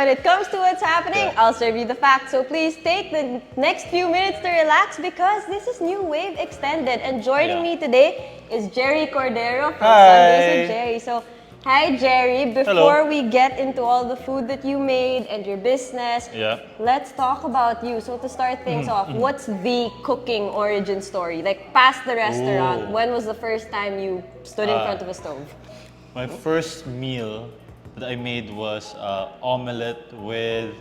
when it comes to what's happening, I'll serve you the facts. So please take the next few minutes to relax because this is New Wave Extended. And joining me today is Gerry Cordero from Sundays with Gerry. So, hi Gerry, before we get into all the food that you made and your business, let's talk about you. So to start things off, what's the cooking origin story? Like past the restaurant, when was the first time you stood in front of a stove? My first meal that I made was omelette with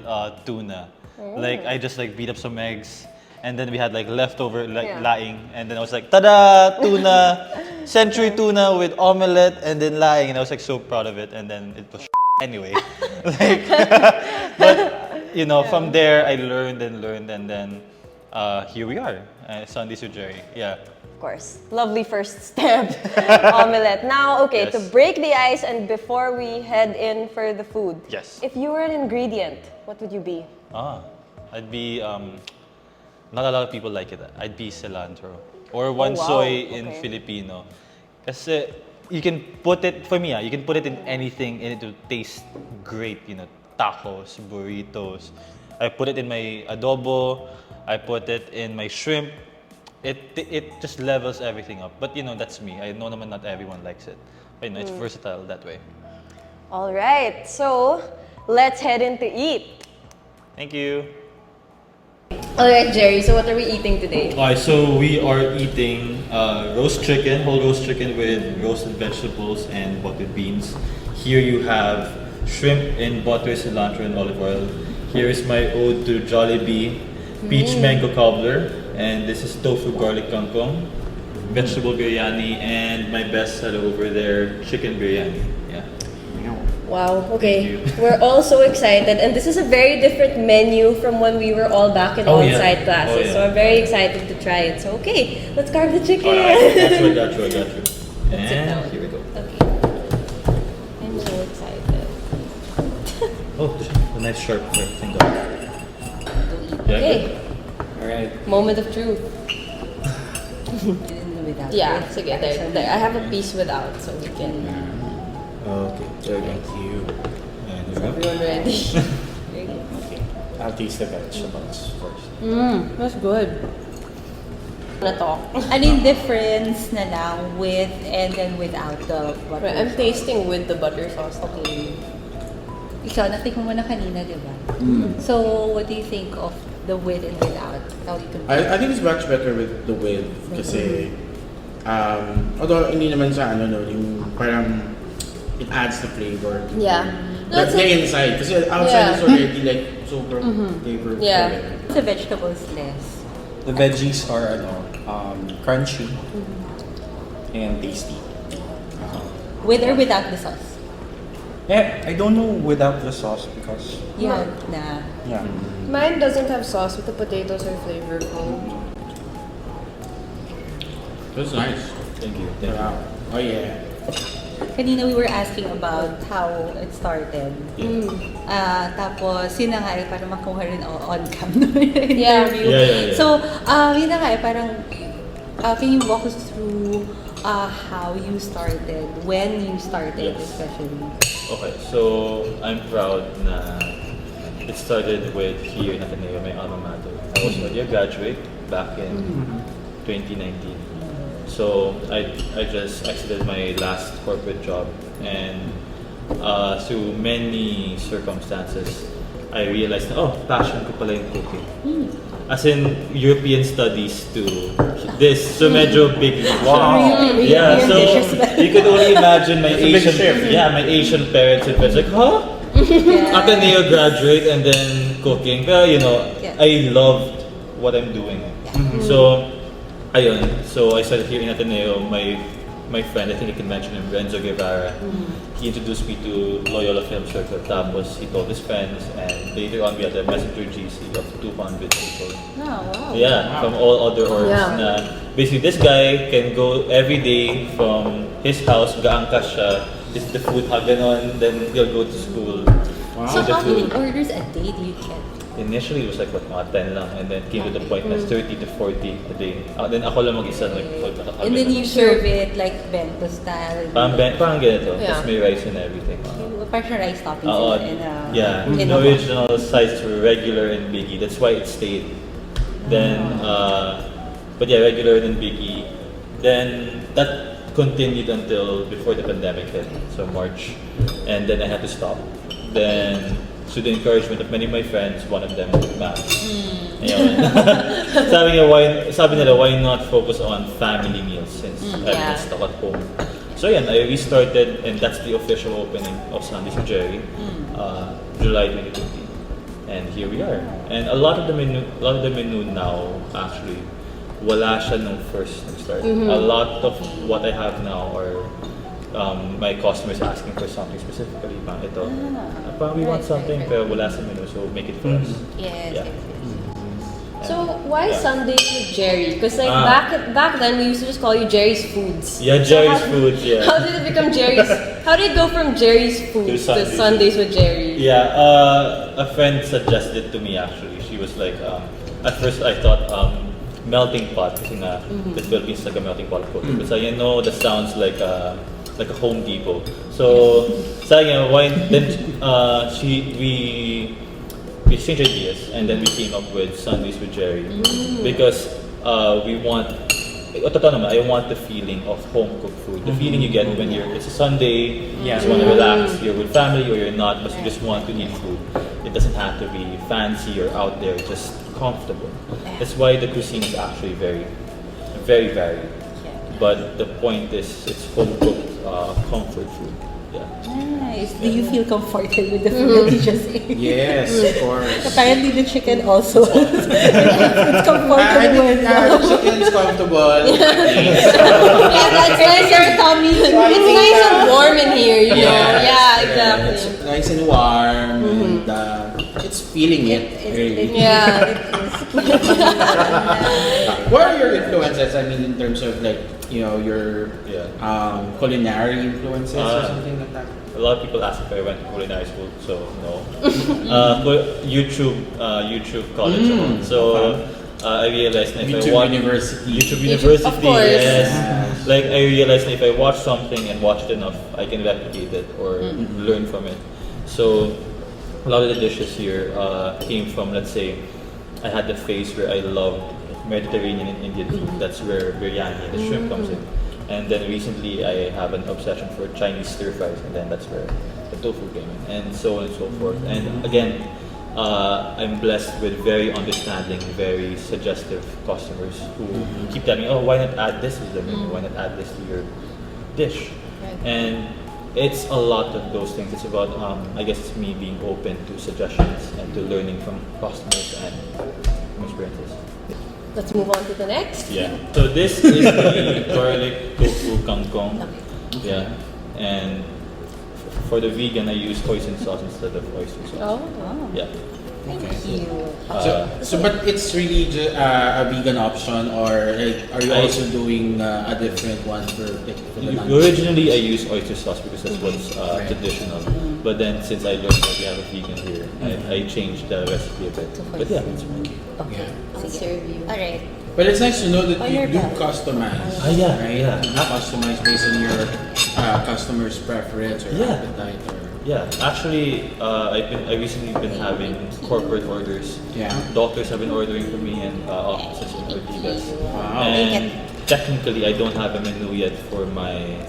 tuna. Like I just like beat up some eggs, and then we had like leftover laing, and then I was like, tada, tuna, century tuna with omelette, and then laing, and I was like so proud of it, and then it was anyway. Like, but you know, from there I learned, and then here we are, Sundays with Gerry. Yeah. Of course. Lovely first step, omelette. Now, okay, to break the ice and before we head in for the food. Yes. If you were an ingredient, what would you be? I'd be, not a lot of people like it. I'd be cilantro. Or one soy in Filipino. Kasi you can put it, for me, you can put it in anything and it will taste great. You know, tacos, burritos. I put it in my adobo. I put it in my shrimp. It just levels everything up. But you know, that's me. I know naman not everyone likes it. But you know, it's versatile that way. All right, so let's head in to eat. Thank you. All right, Gerry, so what are we eating today? Alright, so we are eating roast chicken, whole roast chicken with roasted vegetables and buttered beans. Here you have shrimp in butter, cilantro, and olive oil. Here is my ode to Jollibee, peach mango cobbler. And this is tofu garlic kangkong, vegetable biryani, and my best seller over there, chicken biryani. Yeah. Wow, okay. We're all so excited. And this is a very different menu from when we were all back in on-site classes. So I'm very excited to try it. So okay, let's carve the chicken. Alright, I got you. And here we go. Okay. I'm so excited. Oh, a nice sharp finger. Okay. Alright. Moment of truth. Without Yeah, sige, there. I have a piece without, so we can... Okay, there we go. Thank you. And Is here we go. everyone ready? Okay. I'll taste the vegetables first. That's good. Na talk. Ano yung difference na lang with and then without the butter I'm sauce? tasting with the butter sauce. Okay. Ikaw, natikman mo na kanina, di ba? So, what do you think of the with and without? How you compare? I think it's much better with the with kasi although hindi naman sa yung parang it adds the flavor. Yeah. But the inside kasi outside is already like super flavorful. Yeah. The vegetables less. The veggies are crunchy and tasty. With or without the sauce? Yeah, I don't know without the sauce because Yeah, na. yeah. Mine doesn't have sauce, but the potatoes are flavorful. That's nice. Thank you. Yeah. Oh yeah. Kanina we were asking about how it started. Tapos, yun na nga para makuha rin on cam no interview. Yeah. So, yun na nga parang, can you walk us through how you started, when you started especially? Okay, so I'm proud na it started with here in Ateneo, my alma mater. I was a graduate back in 2019. So I just exited my last corporate job, and through many circumstances, I realized na, passion ko pala yung cooking. As in European studies to this, so medyo big. Wow. Yeah, so you could only imagine my Asian parents and friends like, huh? Ateneo graduate and then cooking. Pero you know, I loved what I'm doing. So, ayun. So I started here in Ateneo. My friend, I think I can mention him, Renzo Guevara. He introduced me to Loyola Film Circle. Tapos he told his friends, and later on we had a messenger GC of 200 people. Oh, wow. Yeah, from all other orgs. Na basically, this guy can go every day from his house, gaangkas siya, is the food, ganon, then he'll go to school. Wow. So, the how many food. orders a day do you get? Initially, it was like, mga 10 lang, and then came to the point na 30 to 40 a day. Then ako lang mag-isa, like, And then you serve it like bento style. Parang ganito, Yeah. tapos may rice and everything. partial rice toppings Yeah, in the original sizes were regular and biggie. That's why it stayed. Then, but yeah, regular and biggie. Then that continued until before the pandemic hit, so March, and then I had to stop. Then, to the encouragement of many of my friends, one of them Max. Ayun. sabi nila, why not focus on family meals since I've been stuck at home. So yeah, I restarted, and that's the official opening of Sundays with Gerry, July 2020, and here we are. And a lot of the menu now actually wala siya nung first nag-start. A lot of what I have now are my customers asking for something specifically. Ito, we want something pero wala sa menu, so make it for us. Yes. So why Sundays with Gerry? Because like back then we used to just call you Gerry's Foods. Yeah, Gerry's Foods. Yeah. How did it become Gerry's? How did it go from Gerry's Foods to Sundays with Gerry? Yeah, a friend suggested to me actually. She was like, at first I thought melting pot kasi nga the Philippines is like a melting pot of food. But that sounds like a Home Depot. So saying why then we exchanged ideas, and then we came up with Sundays with Gerry because we want. I want the feeling of home cooked food. The feeling you get when it's a Sunday, you just want to relax, you're with family or you're not, but you just want to eat food. It doesn't have to be fancy or out there, just comfortable. That's why the cuisine is actually very, very varied. But the point is, it's home cooked comfort food. Yeah. Nice. Do you feel comforted with the food that you just ate? Yes, of course. Apparently the chicken also. It's comfortable. The chicken's comfortable. Yeah, that's nice. Your tummy. It's nice and warm in here, you know. Yeah, exactly. It's nice and warm, and it's feeling it. Really. Yeah. What are your influences? I mean, in terms of like your culinary influences or something like that. A lot of people ask if I went to culinary school, so no. But YouTube college. So I realized that if I watch YouTube University, of course. yes. Like I realized that if I watch something and watch it enough, I can replicate it or learn from it. So a lot of the dishes here came from, let's say, I had the phase where I loved Mediterranean and Indian food. That's where biryani and the shrimp comes in. And then recently I have an obsession for Chinese stir fries, and then that's where the tofu came in, and so on and so forth. And again, I'm blessed with very understanding, very suggestive customers who keep telling me, oh, why not add this to the menu? Why not add this to your dish? Right. And it's a lot of those things. It's about, I guess it's me being open to suggestions and to learning from customers and from experiences. Let's move on to the next. Yeah. So this is the garlic tofu kangkong. Yeah. And for the vegan, I use hoisin sauce instead of oyster sauce. Oh. Yeah. Thank you. But it's really a vegan option, or like, are you also doing a different one for the originally, I use oyster sauce because that's what's traditional. But then since I learned that we have a vegan here, I changed the recipe a bit. But yeah, it's fine. Okay. I'll serve you. Alright. But it's nice to know that you do customize. Yeah. Right? Yeah. You customize based on your customer's preference or appetite. Yeah, actually, I recently been having corporate orders. Yeah. Doctors have been ordering for me, and offices in Ortigas. Wow. And technically, I don't have a menu yet for my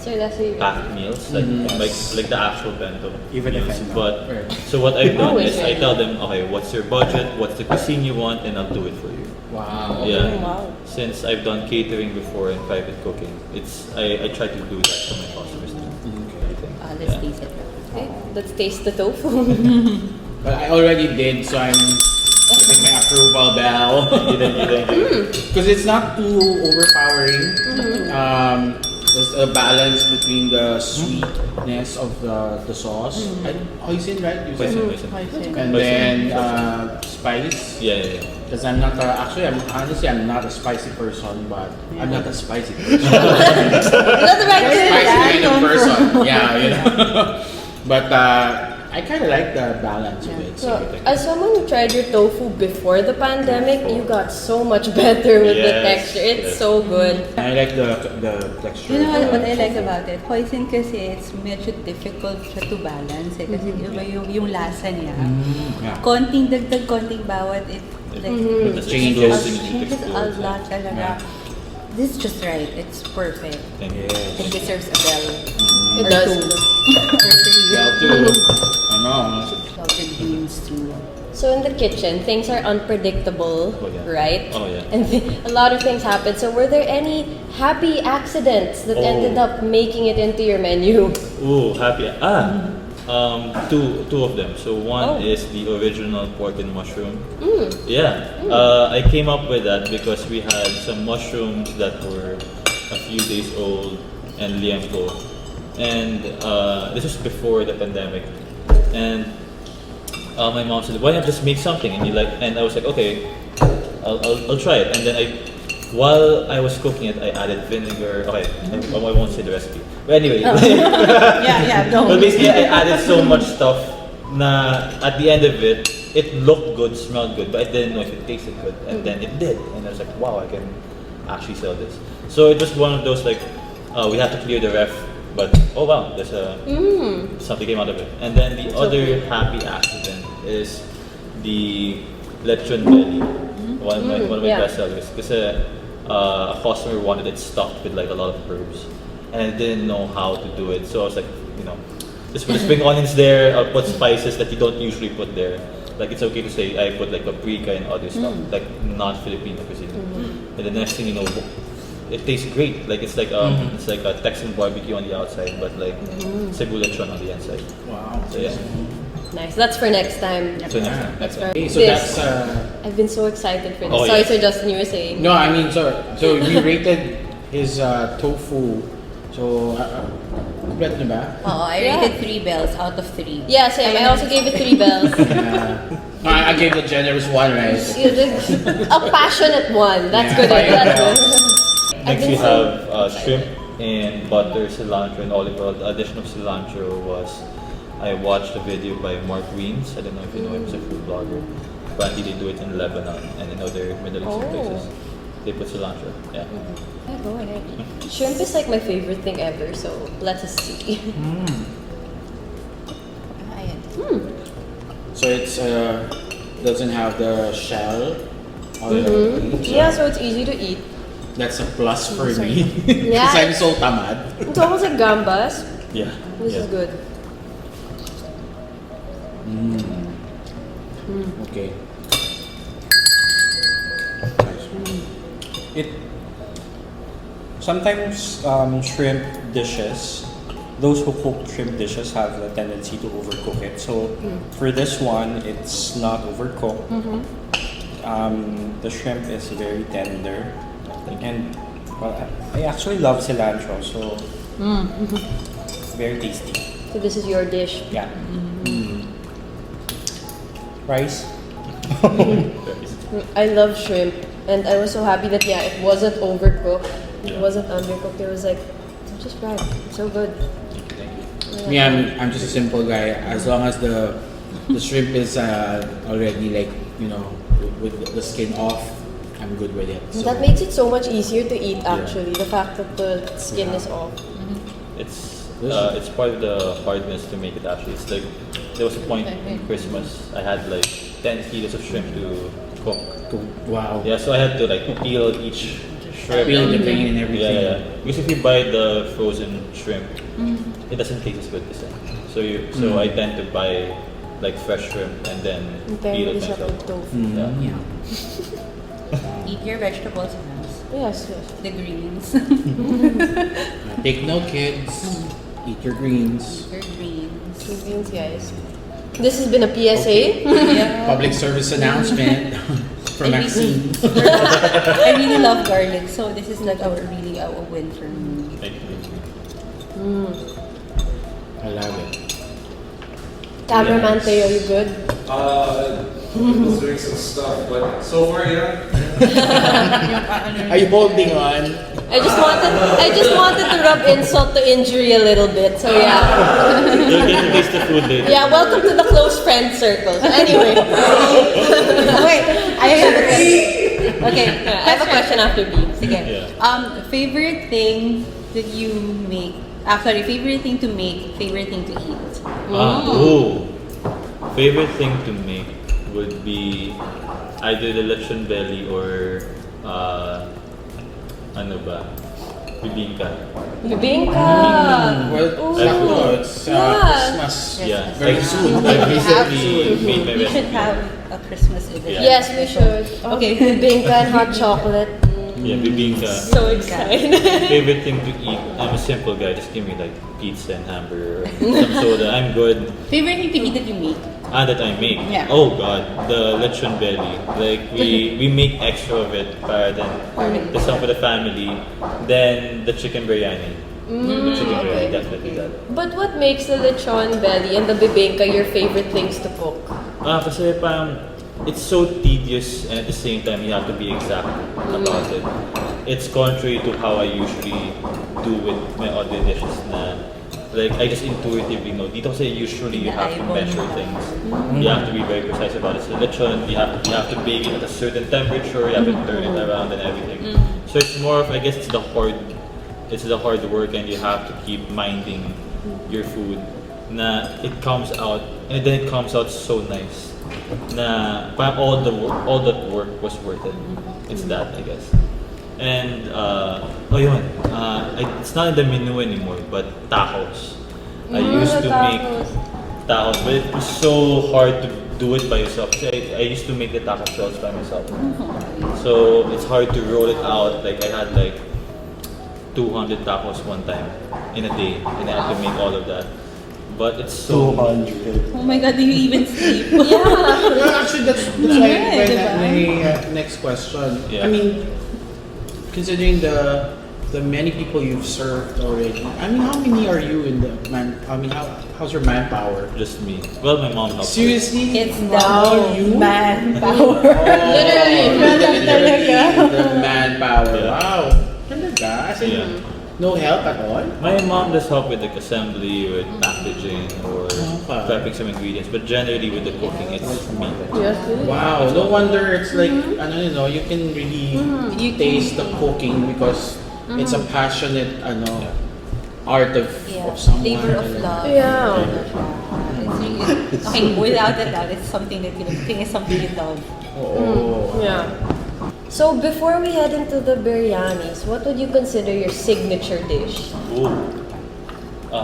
packed meals, like the actual bento Even meals. if I know. But so what I've done is I tell them, okay, what's your budget? What's the cuisine you want, and I'll do it for you. Wow. Yeah. Oh, wow. Since I've done catering before and private cooking, I try to do that for my customers now. Let's taste it. Okay, let's taste the tofu. But I already did, so I'm giving my approval bell. Because it's not too overpowering. There's a balance between the sweetness of the sauce. Hoisin, right? You said? Hoisin. And then spice. Yeah. Because I'm not I'm not a spicy person, but I'm not a spicy person. Not the right Spicy kind of person. Yeah, you know. But I I kind of like the balance of it. So, as someone who tried your tofu before the pandemic, you got so much better with the Yes, texture. It's yes. so good. I like the texture. You know of the what I like tofu. about it? Hoisin kasi it's medyo difficult siya to balance eh. Kasi iba yung lasa niya. Yeah. Konting dagdag, konting bawat. It like But the Changes. changes a lot talaga. Yeah. This is just right. It's perfect. Thank you. Yes. It deserves a bell. It Or does. two. Or three. Yeah, too. Ano? Salted beans too. So in the kitchen, things are unpredictable, Oh, yeah. right? Oh, yeah. And a lot of things happen. So were there any happy accidents that Oh. ended up making it into your menu? Ooh, happy. Two of them. So one Oh. is the original pork and mushroom. Mm. Yeah, I came up with that because we had some mushrooms that were a few days old and liempo, and this was before the pandemic. And my mom said, "Why not just make something?" And I was like, "Okay, I'll try it." And then while I was cooking it, I added vinegar. Okay, I won't say the recipe. But anyway, Yeah, don't. but basically I added so much stuff na at the end of it, it looked good, smelled good, but I didn't know if it tasted good. And then it did. And I was like, wow, I can actually sell this. So it was one of those like, we have to clear the ref, but oh wow, there's something came out of it. And then the other happy accident is the lechon belly. One of my Yeah. best sellers. Because a customer wanted it stuffed with like a lot of herbs. And I didn't know how to do it. So I was like, just put the spring onions there, I'll put spices that you don't usually put there. Like it's okay to say I put like paprika and other stuff, like not Filipino cuisine. And the next thing you know, it tastes great. Like it's like a Texan barbecue on the outside, but like Cebu lechon on the inside. Wow. So yeah. Nice. That's for next time. So next time. That's next time. very Okay, so this. that's I've been so excited for this. Oh, Sorry, yes. Sir Justin, you were saying. no. I mean, so we rated his tofu. So complete na ba? Oh, I Yeah. rated 3 bells out of 3. Yeah, same. I also gave it 3 bells. No, I gave the generous one, right? A passionate one. That's good. Yeah. That's good. I've Next been we so- have shrimp and butter, cilantro, and olive oil. The addition of cilantro was I watched a video by Mark Weens. I don't know if you know him, he's a food blogger. Apparently they do it in Lebanon and in other Middle Eastern places. They put cilantro. Yeah. Yeah, go ahead. Shrimp is like my favorite thing ever, so let us see. Ayan. So it's doesn't have the shell. Yeah, so it's easy to eat. That's a plus for me. Yeah. Because I'm so tamad. It's almost like gambas. Yeah. This yeah. is good. Okay. It sometimes shrimp dishes, those who cook shrimp dishes have a tendency to overcook it. So for this one, it's not overcooked. The shrimp is very tender, and well, I actually love cilantro, so very tasty. So this is your dish. Yeah. Rice. I love shrimp, and I was so happy that it wasn't overcooked. It wasn't undercooked. It was like just right. So good. Me, I'm just a simple guy. As long as the shrimp is already like with the skin off, I'm good with it. And that makes it so much easier to eat. Actually, the fact that the skin is off. It's part of the hardness to make it actually. It's like there was a point in Christmas I had like 10 kilos of shrimp to cook. Wow. Yeah, so I had to like peel each shrimp. Peel the vein and everything. Yeah. Because if you buy the frozen shrimp, it doesn't taste as good this time. So I tend to buy like fresh shrimp and then peel it This up myself. with tofu. Yeah. Yeah. Eat your vegetables, guys. Yes. The greens. Take note, kids. Eat your greens. Your greens. Two beans, guys. This has been a PSA. Yeah. Public service announcement from I Maxine. I really love garlic, so this is like really a win for me. Thank you. I love it. Cameraman Teo, you good? was doing some stuff, but so far, yeah. Are you holding on? I just wanted to rub insult to injury a little bit. So yeah. You'll get to taste the food later. Yeah, welcome to the close friend circle. So anyway. Wait, I have a question. Okay, I have a question after B. Sige. Yeah. Favorite thing that you make? Sorry, favorite thing to make, favorite thing to eat. Favorite thing to make would be either the lechon belly or ano ba? Bibingka. Bibingka. Well, sakto. It's Christmas. Yeah. Very soon. I recently made my We should recipe. have a Christmas edition. Yeah. Yes, we should. Okay. Bibingka and hot chocolate. Yeah, bibingka. So excited. Favorite thing to eat? I'm a simple guy. Just give me like pizza and hamburger, or some soda. I'm good. Favorite thing to eat that you make? That I make. Yeah. Oh God, the lechon belly. Like we make extra of it para than the some for the family. Then the chicken biryani. The chicken biryani, definitely that. But what makes the lechon belly and the bibingka your favorite things to cook? Kasi parang it's so tedious and at the same time you have to be exact about it. It's contrary to how I usually do with my other dishes na like I just intuitively know. Dito kasi usually you have to measure things. You have to be very precise about it. So lechon, you have to bake it at a certain temperature, you have to turn it around and everything. So it's more of, I guess it's the hard work and you have to keep minding your food na it comes out and then it comes out so nice. Na all that work was worth it. It's that, I guess. And it's not in the menu anymore, but tacos. I used to make tacos, but it was so hard to do it by yourself. So I used to make the taco shells by myself. So it's hard to roll it out. Like I had like 200 tacos one time in a day, and I had to make all of that. But it's so 200. Oh my God, do you even sleep? Well, actually, that's Yeah, my next question. Yeah. I mean, considering the many people you've served already, I mean, how many are you in the man? I mean, how's your manpower? just me. Well, my mom helped. Seriously? It's Wow, you? manpower. Literally, the manpower. Yeah. Wow. Talaga? As in, Yeah. no help at all? My mom does help with like assembly, with packaging, or Okay. prepping some ingredients. But generally with the cooking, it's me. Wow, no wonder it's like, you can really taste the cooking because it's a passionate, art of someone. Labor of love. Yeah. Okay, without a doubt, it's something that cooking is something you love. Oh. Yeah. So before we head into the biryanis, what would you consider your signature dish? Ooh.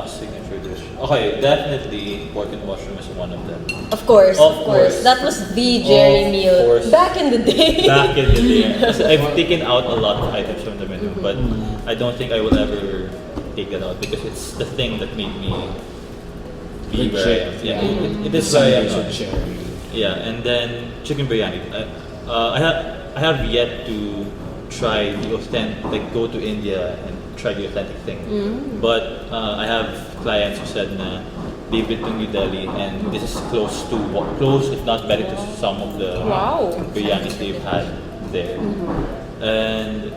Signature dish. Okay, definitely pork and mushroom is one of them. Of course. Of course. That was the Gerry Of meal course. back in the day. Back in the day. Kasi I've taken out a lot of items from the menu, but I don't think I will ever take that out because it's the thing that made me be where I am. Yeah, it is where I am now. Yeah, and then chicken biryani. I have yet to try the authentic, go to India and try the authentic thing. But I have clients who said na they've been to New Delhi and this is close if not better to some of the biryanis they've had there. And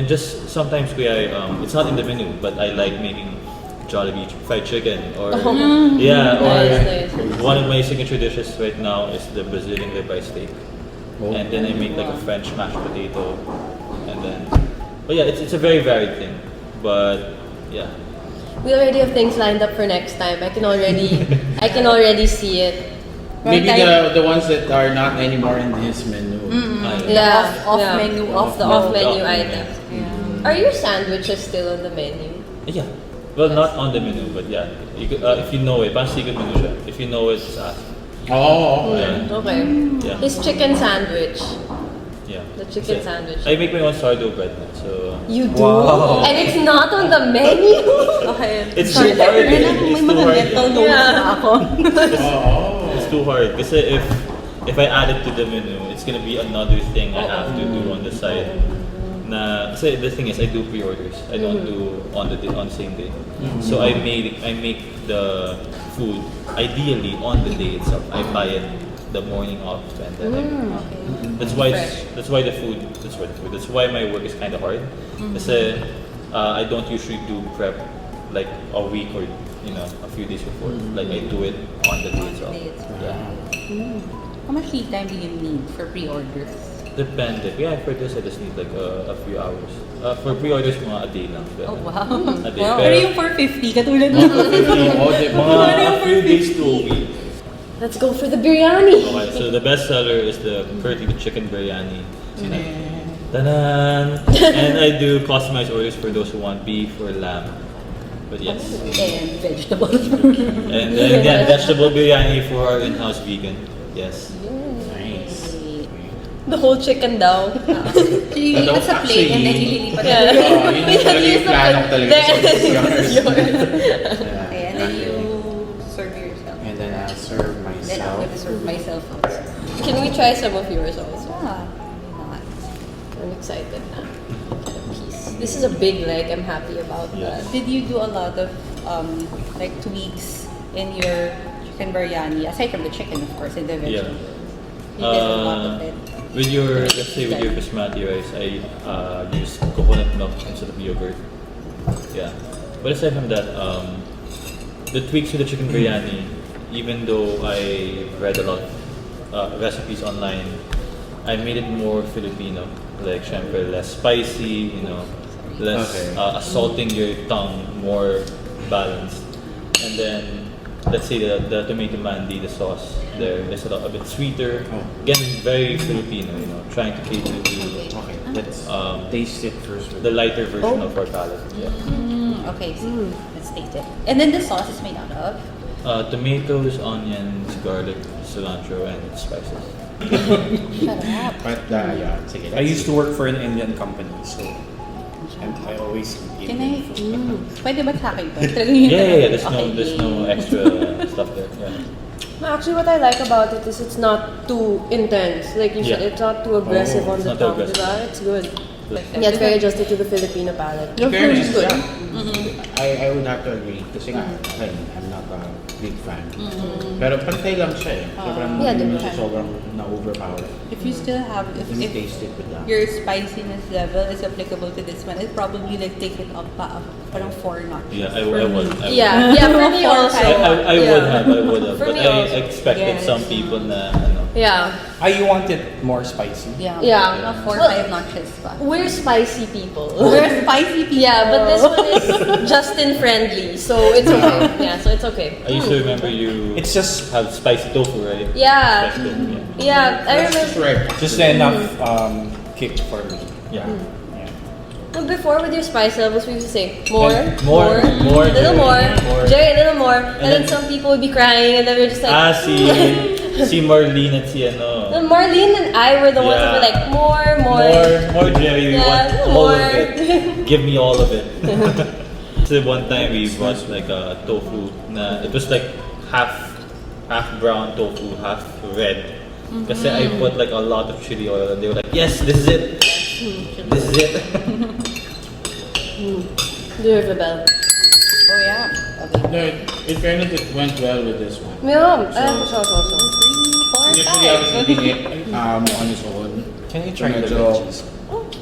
just sometimes it's not in the menu, but I like making Jollibee fried chicken or Nice. one of my signature dishes right now is the Brazilian ribeye steak. And then I make like a French mashed potato, and then, but yeah, it's a very varied thing, but yeah. We already have things lined up for next time. I can already see it. Maybe the ones that are not anymore in his menu. Yeah, Off the off off-menu menu. items. Are your sandwiches still on the menu? Yeah. Well, not on the menu, but yeah. You could, if you know it, parang secret menu siya. If you know it, just ask. Oh, Yeah. Okay. Yeah. His chicken sandwich. Yeah. The chicken Kasi sandwich. I make my own sourdough bread now, so. You do? And it's not on the menu? Okay. It's too hard. It's too hard. Yeah. It's too hard. Kasi if I add it to the menu, it's gonna be another thing I have to do on the side. Kasi the thing is, I do pre-orders. I don't do on the same day. So I make the food ideally on the day itself. I buy it the morning of, and then that's why that's why my work is kind of hard. Kasi I don't usually do prep like a week or a few days before. Like I do it on the day itself. Yeah. How much lead time do you need for pre-orders? Depende. Yeah, for this I just need like a few hours. For pre-orders, mga a day lang. Oh, wow. A day. Pero yung 450, katulad mo. Mga a few days to a week. Let's go for the biryani. Okay, so the best seller is currently the chicken biryani. Tanan! And I do customized orders for those who want beef or lamb. But yes. And vegetables. And then yeah, vegetable biryani for our in-house vegan. Yes. Nice. The whole chicken daw. Lilipat sa plate and then ililipat Yeah. Yun yung talaga yung plano ko talaga. And then you serve yourself. And then I'll serve Then I'm myself. gonna serve myself also. Can we try some of yours also? Ah, why not? I'm excited na. Get a piece. This is a big leg. I'm happy about Yes. that. Did you do a lot of like tweaks in your chicken biryani aside from the chicken, of course, and the Yeah. vegetables? You did a lot of it. With your, let's say with your basmati rice, I use coconut milk instead of yogurt. Yeah. But aside from that, the tweaks to the chicken biryani, even though I read a lot of recipes online, I made it more Filipino. Like, syempre, less spicy, less assaulting your tongue, more balanced. And then, let's say the tomato mandi, the sauce there is a bit sweeter. Again, very Filipino, trying to cater to Okay, let's taste it first. the lighter version of our palate. Yeah. Okay, so let's taste it. And then the sauce is made out of? Tomatoes, onions, garlic, cilantro, and spices. Shut up. But yeah, sige. I used to work for an Indian company, so and I always eat Can Indian I? food. Pwede ba sa akin to? Talagang yun Yeah. talaga. There's no extra stuff there. Yeah. Actually, what I like about it is it's not too intense. Like you said, Yeah. it's not too aggressive on it's the not too tongue. aggressive. Diba? It's good. Yeah, it's very adjusted to the Filipino palate. Fairness, It's good. I would have to agree kasi nga, again, I'm not a big fan. Pero pantay lang siya eh. Sobrang, Yeah, hindi diba? siya sobrang na-overpower. If you still have, if Taste it with that. your spiciness level is applicable to this one, I'd probably like take it up parang 4 notches. Yeah, I would. Yeah, for me also. I would have, For but me I also. expected Yes. some people na Yeah. You want it more spicy? Yeah. Yeah. 4 Well, 5 notches pa. We're spicy people. We're spicy people. Yeah, but this one is Justin friendly, so it's okay. Yeah, so it's okay. I used to remember you It's just have spicy tofu, right? Yeah. Spicy tofu, yeah. Yeah, I That's just remember. right. just enough kick for me. Yeah. No, before with your spice levels, we used to say more, More, a little more, more. Jerry, a little more, and then then- some people would be crying, and then we're just like, si Marlene at si No, Marlene and I were the ones that were like, more. More Jerry, we Yeah, want all more. of it. Give me all of it. So one time we bought like a tofu na it was like half brown tofu, half red. Kasi I put like a lot of chili oil and they were like, yes, this is it. This is it. Deserve a bell. Oh yeah. Okay. No, in fairness, it went well with this one. Yeah, so. 3, 4, Initially, I was eating it on its own. Can you try the Medyo- veggies?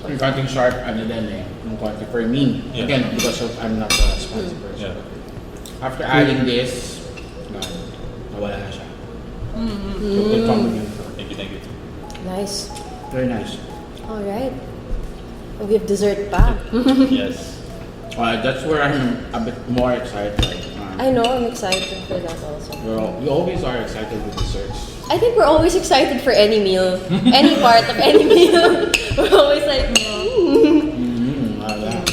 Yung konting sharp, din eh. Yung konti for me. Yeah. Again, because of I'm not a spicy person. Yeah. After adding this, nawala na siya. So, good compliment. Thank you. Nice. Very nice. All right. We have dessert pa. Yes. That's where I'm a bit more excited. I know, I'm excited for that also. You always are excited with desserts. I think we're always excited for any meal, any part of any meal. We're always like, Yeah.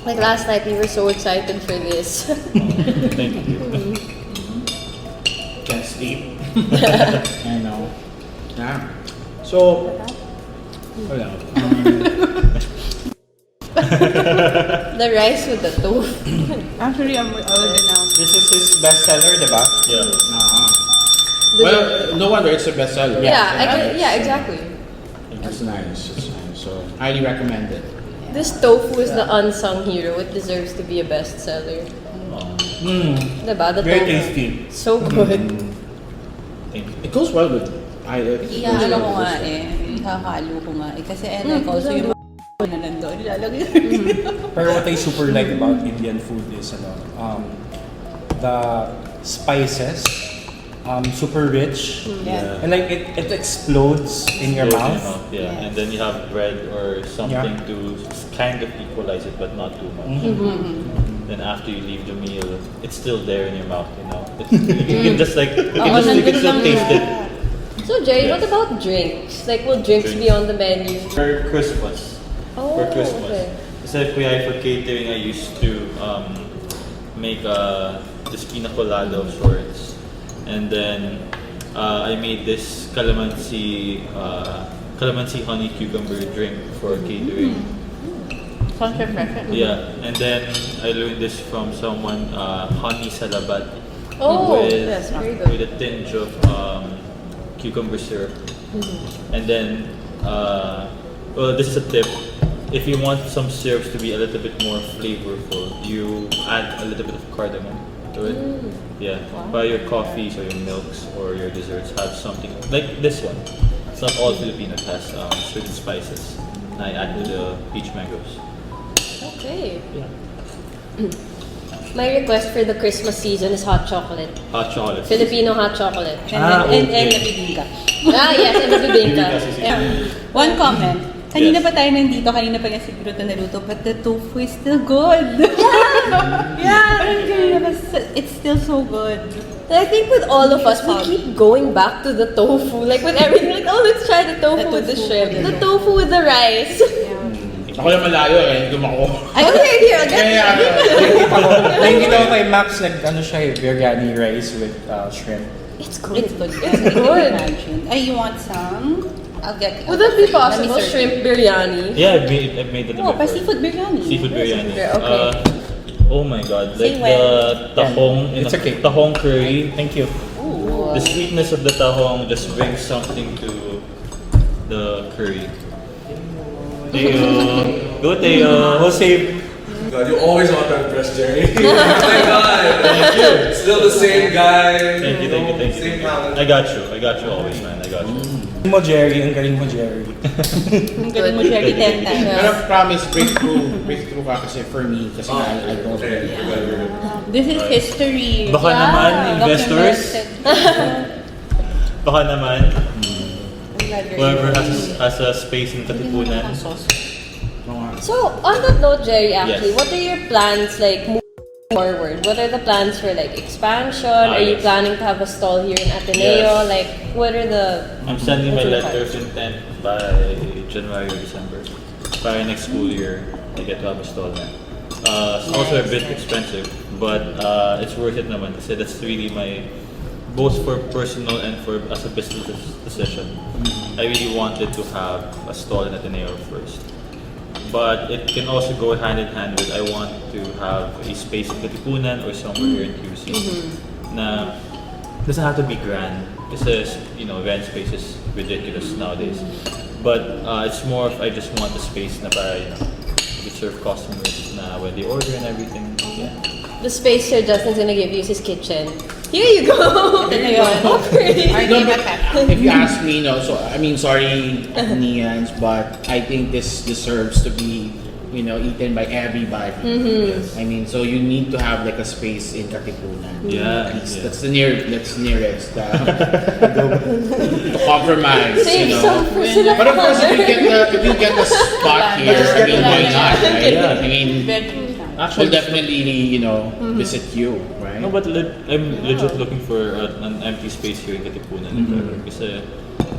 Like last night, we were so excited for this. Thank you. Can't sleep. I know. Yeah. So, wala. The rice with the tofu. Actually, I would announce. This is his bestseller, diba? Yeah. Well, no wonder it's a bestseller. Yeah, exactly. It's nice. It's nice. So, highly recommend it. This tofu is the unsung hero. It deserves to be a bestseller. Diba? The Very tofu. tasty. So good. Thank you. It goes well with Ano ko nga ihahalo ko nga kasi like also yung na nandoon, ilalagay. Pero what I super like about Indian food is the spices, super rich, and like it explodes in your mouth. Yeah, and then you have bread or something to kind of equalize it, but not too much. Then after you leave the meal, it's still there in your mouth. You know, you can just like you can still taste it. So Gerry, what about drinks? Like, will drinks be on the menu? For Christmas. Oh, For Christmas. okay. Kasi for catering, I used to make this pina colada of sorts. And then I made this calamansi honey cucumber drink for catering. Sounds refreshing. Yeah, and then I learned this from someone, honey salabat. Oh, with, yes, very good. with a tinge of cucumber syrup. And then, well, this is a tip. If you want some syrups to be a little bit more flavorful, you add a little bit of cardamom to it. Yeah, by your coffees or your milks or your desserts have something like this one. It's not all Filipinos has certain spices. I add to the peach mangoes. Okay. Yeah. My request for the Christmas season is hot chocolate. Hot chocolate. Filipino hot chocolate. And nabibingka. Yes, and the bibingka. One comment. Kanina pa tayo nandito, kanina pa niya siguro ito naluto, but the tofu is still good. Parang kanina pa, it's still so good. And I think with all of us, we keep going back to the tofu. Like with everything, like, oh, let's try the tofu with the shrimp. The tofu with the rice. Ako lang malayo hindi ko Okay, here, again. Nakikita ko kay Max, siya biryani rice with shrimp. It's good. It's good. It's good. You want some? I'll get. Would that be possible? Let me serve Shrimp biryani? Yeah, I made that Oh, before. pa seafood biryani. Seafood biryani. Okay. Oh my god, like Say the tahong in It's okay. tahong curry. Thank you. Ooh. The sweetness of the tahong just brings something to the curry. Teo. Go Teo. We'll save. God, you always want to impress Gerry. Oh my God. Still the same guy. Thank you. Same talent. I got you always, man. I got you. Mo Gerry, ang galing mo Gerry. Ang galing mo, Gerry, 10 times. Pero promise, breakthrough ka kasi for me, kasi I don't Okay. This is history. Baka naman, investors. Baka naman, whoever has a space in Katipunan. So, on that note, Gerry, actually, Yes. what are your plans like moving forward? What are the plans for like expansion? Are you Yes. planning to have a stall here in Ateneo? Yes. Like, what are the... I'm sending my what's the letter of plans? intent by January or December. By next school year, I get to have a stall na. It's also a bit expensive, but it's worth it naman kasi that's really my, both for personal and for as a business decision. I really wanted to have a stall in Ateneo first. But it can also go hand in hand with I want to have a space in Katipunan or somewhere here in QC. Na doesn't have to be grand because event space is ridiculous nowadays. But it's more of I just want a space na para we serve customers na when they order and everything. Yeah. The space Sir Justin's gonna give you is his kitchen. Here you go! Okay. No, but if you ask me, so I mean, sorry, Nians, but I think this deserves to be, eaten by everybody. Yes. I mean, so you need to have like a space in Katipunan. Yeah, At least yeah. that's nearest. Compromise, Save some for sila. But of course, if you get the spot here, I mean, why not? Right? Yeah. I mean, we'll definitely, visit you, right? No, but I'm legit looking for an empty space here in Katipunan. Kasi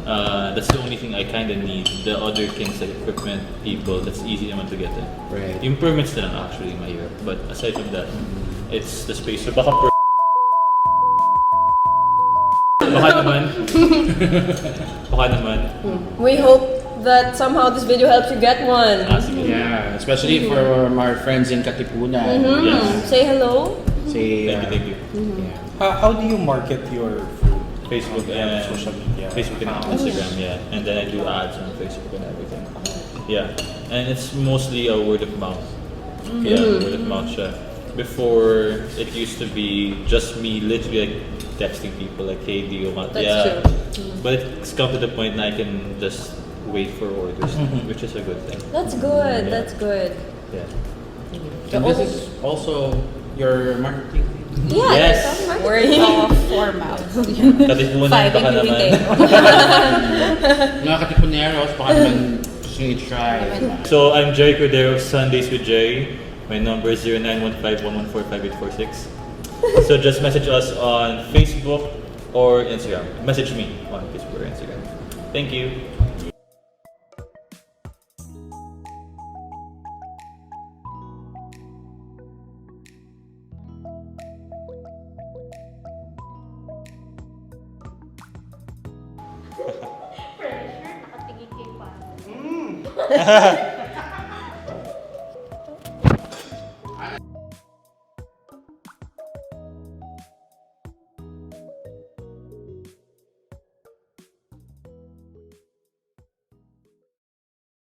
that's the only thing I kind of need. The other things like equipment, people, that's easy naman to get in. Right. Yung permits na lang actually mahirap. But aside from that, it's the space. So baka baka naman. We hope that somehow this video helps you get one. Sige. Yeah, especially for our friends in Katipunan. Yes. Say hello. Say, Thank you. How do you market your food? Facebook and social media. Facebook and Instagram, yeah. And then I do ads on Facebook and everything. Yeah. And it's mostly a word of mouth. Yeah, word of mouth siya. before it used to be just me literally like texting people like, hey, do you want? That's true. But it's come to the point now I can just wait for orders, which is a good thing. That's good. Yeah. That's good. Yeah. And this is also your marketing. Yeah. Yes. That's marketing. Word of four mouths. Katipunan, Five baka if you naman. retail. Mga katipuneros, baka naman gusto nyo i-try. So I'm Gerry Cordero of Sundays with Gerry. My number is 0915-114-5846. So just message us on Facebook or Instagram. Message me on Facebook or Instagram. Thank you. Pressure, nakatingin kay Paz.